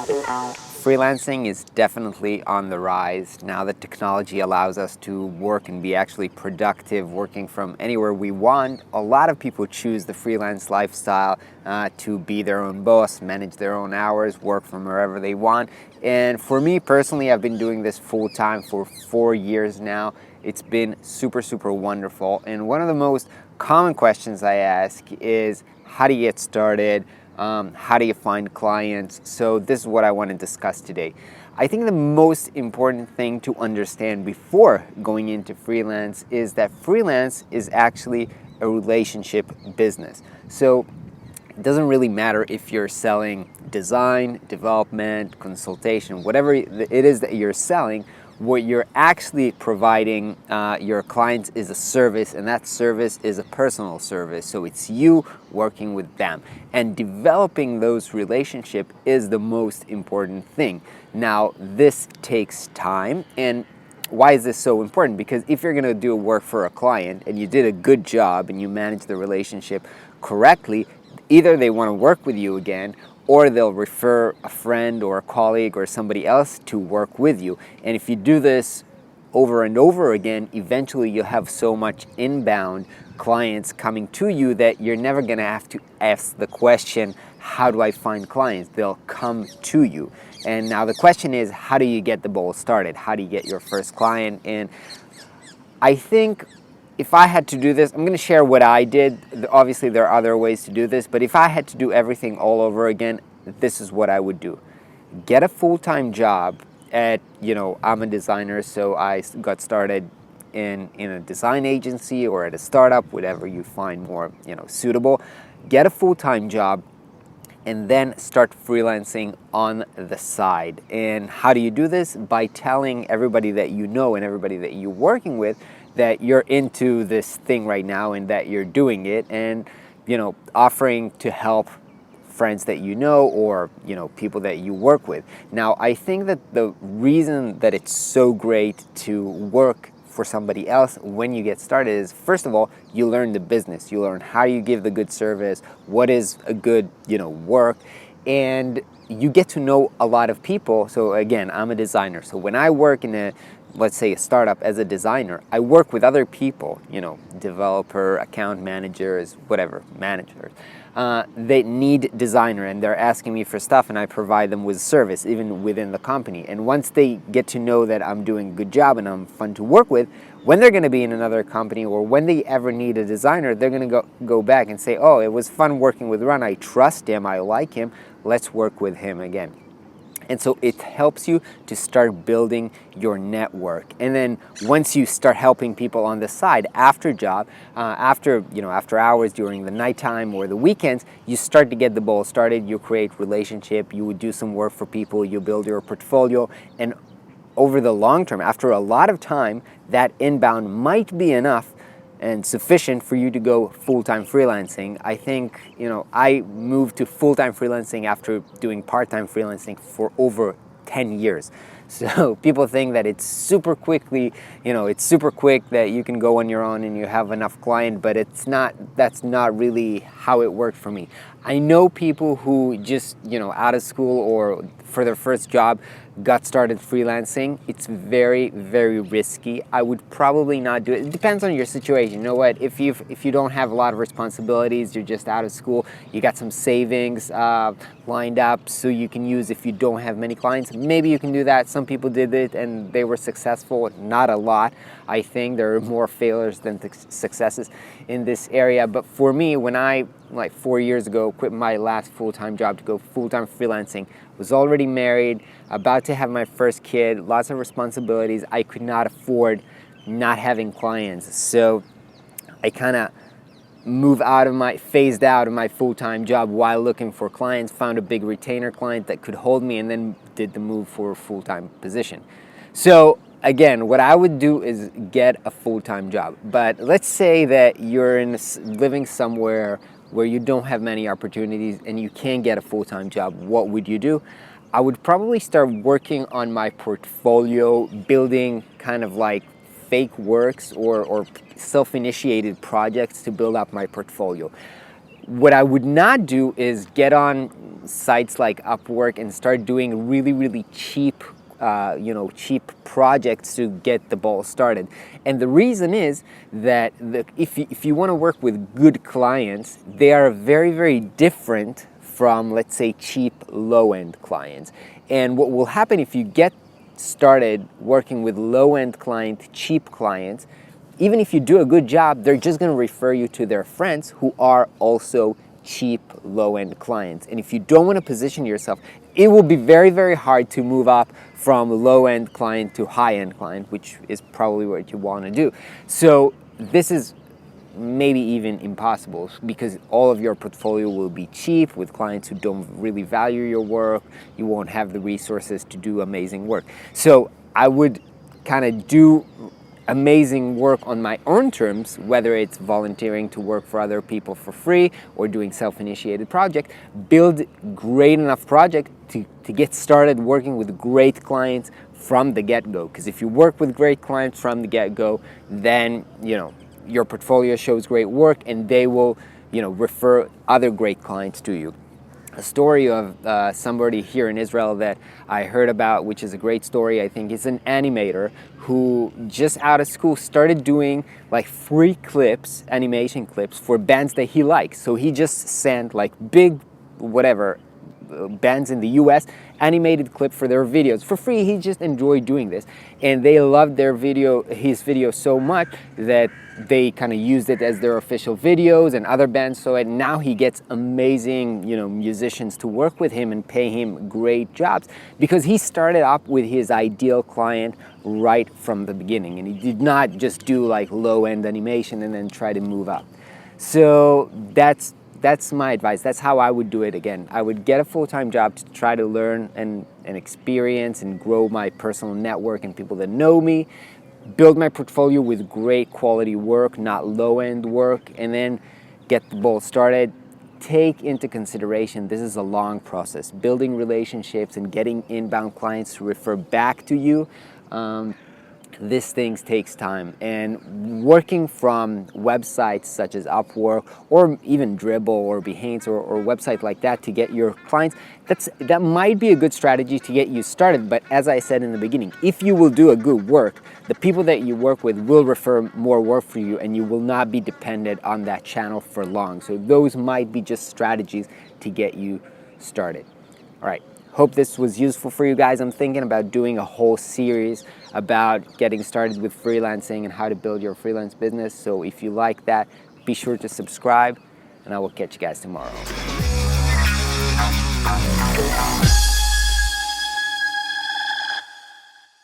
Freelancing is definitely on the rise now that technology allows us to work and be actually productive working from anywhere we want. A lot of people choose the freelance lifestyle to be their own boss, manage their own hours, work from wherever they want. And for me personally, I've been doing this full time for 4 years now. It's been super, super wonderful. And one of the most common questions I ask is, how do you get started? How do you find clients? So this is what I want to discuss today. I think the most important thing to understand before going into freelance is that freelance is actually a relationship business. So it doesn't really matter if you're selling design, development, consultation, whatever it is that you're selling. What you're actually providing your clients is a service, and that service is a personal service. So it's you working with them, and developing those relationships is the most important thing. Now, this takes time. And why is this so important? Because if you're going to do work for a client and you did a good job and you manage the relationship correctly, either they want to work with you again, or they'll refer a friend or a colleague or somebody else to work with you. And if you do this over and over again, eventually you'll have so much inbound clients coming to you that you're never going to have to ask the question, how do I find clients? They'll come to you. And now the question is, how do you get the ball started? How do you get your first client? And I think if I had to do this, I'm going to share what I did. Obviously, there are other ways to do this, but if I had to do everything all over again, this is what I would do. Get a full-time job at, I'm a designer, so I got started in a design agency or at a startup, whatever you find more, suitable. Get a full-time job and then start freelancing on the side. And how do you do this? By telling everybody that you know and everybody that you're working with that you're into this thing right now and that you're doing it, and offering to help friends that you know or people that you work with. Now, I think that the reason that it's so great to work for somebody else when you get started is, first of all, you learn the business. You learn how you give the good service, what is a good work, and you get to know a lot of people. So again, I'm a designer, so when I work in let's say a startup as a designer, I work with other people, developer, account managers, whatever, managers. They need designer and they're asking me for stuff, and I provide them with service even within the company. And once they get to know that I'm doing a good job and I'm fun to work with, when they're going to be in another company or when they ever need a designer, they're going to go back and say, oh, it was fun working with Ron. I trust him. I like him. Let's work with him again. And so it helps you to start building your network. And then once you start helping people on the side after job, after hours, during the nighttime or the weekends, you start to get the ball started. You create relationship. You would do some work for people. You build your portfolio. And over the long term, after a lot of time, that inbound might be enough and sufficient for you to go full-time freelancing. I think, I moved to full-time freelancing after doing part-time freelancing for over 10 years. So people think that it's super quickly, it's super quick that you can go on your own and you have enough client, but it's not, that's not really how it worked for me. I know people who just, out of school or for their first job got started freelancing. It's very, very risky. I would probably not do it. It depends on your situation. You know what? If you don't have a lot of responsibilities, you're just out of school, you got some savings lined up so you can use if you don't have many clients, maybe you can do that. Some people did it and they were successful. Not a lot. I think there are more failures than successes in this area. But for me, when I, 4 years ago, quit my last full-time job to go full-time freelancing, was already married, about to have my first kid, lots of responsibilities. I could not afford not having clients. So I kind of phased out of my full-time job while looking for clients, found a big retainer client that could hold me, and then did the move for a full-time position. So again, what I would do is get a full-time job. But let's say that you're living somewhere where you don't have many opportunities and you can't get a full-time job. What would you do? I would probably start working on my portfolio, building kind of like fake works or self-initiated projects to build up my portfolio. What I would not do is get on sites like Upwork and start doing really, really cheap cheap projects to get the ball started. And the reason is that if you want to work with good clients, they are very, very different from, let's say, cheap low-end clients. And what will happen if you get started working with low-end clients, cheap clients, even if you do a good job, they're just going to refer you to their friends who are also cheap low-end clients. And if you don't want to position yourself, it will be very, very hard to move up from low-end client to high-end client, which is probably what you want to do. So this is maybe even impossible because all of your portfolio will be cheap with clients who don't really value your work. You won't have the resources to do amazing work. So I would kind of do amazing work on my own terms, whether it's volunteering to work for other people for free or doing self-initiated project, build great enough project to get started working with great clients from the get-go. Because if you work with great clients from the get-go, then your portfolio shows great work and they will refer other great clients to you. A story of somebody here in Israel that I heard about, which is a great story, I think, is an animator who just out of school started doing like free clips, animation clips for bands that he likes. So he just sent like big, bands in the US animated clip for their videos for free. He just enjoyed doing this, and they loved his video so much that they kind of used it as their official videos, and other bands saw it. Now he gets amazing musicians to work with him and pay him great jobs because he started up with his ideal client right from the beginning, and he did not just do like low-end animation and then try to move up. So that's my advice. That's how I would do it again. I would get a full-time job to try to learn and experience and grow my personal network and people that know me, build my portfolio with great quality work, not low-end work, and then get the ball started. Take into consideration, this is a long process. Building relationships and getting inbound clients to refer back to you. This thing takes time, and working from websites such as Upwork or even Dribbble or Behance or websites like that to get your clients, that might be a good strategy to get you started. But as I said in the beginning, if you will do a good work, the people that you work with will refer more work for you, and you will not be dependent on that channel for long. So those might be just strategies to get you started. All right. Hope this was useful for you guys. I'm thinking about doing a whole series about getting started with freelancing and how to build your freelance business. So if you like that, be sure to subscribe, and I will catch you guys tomorrow.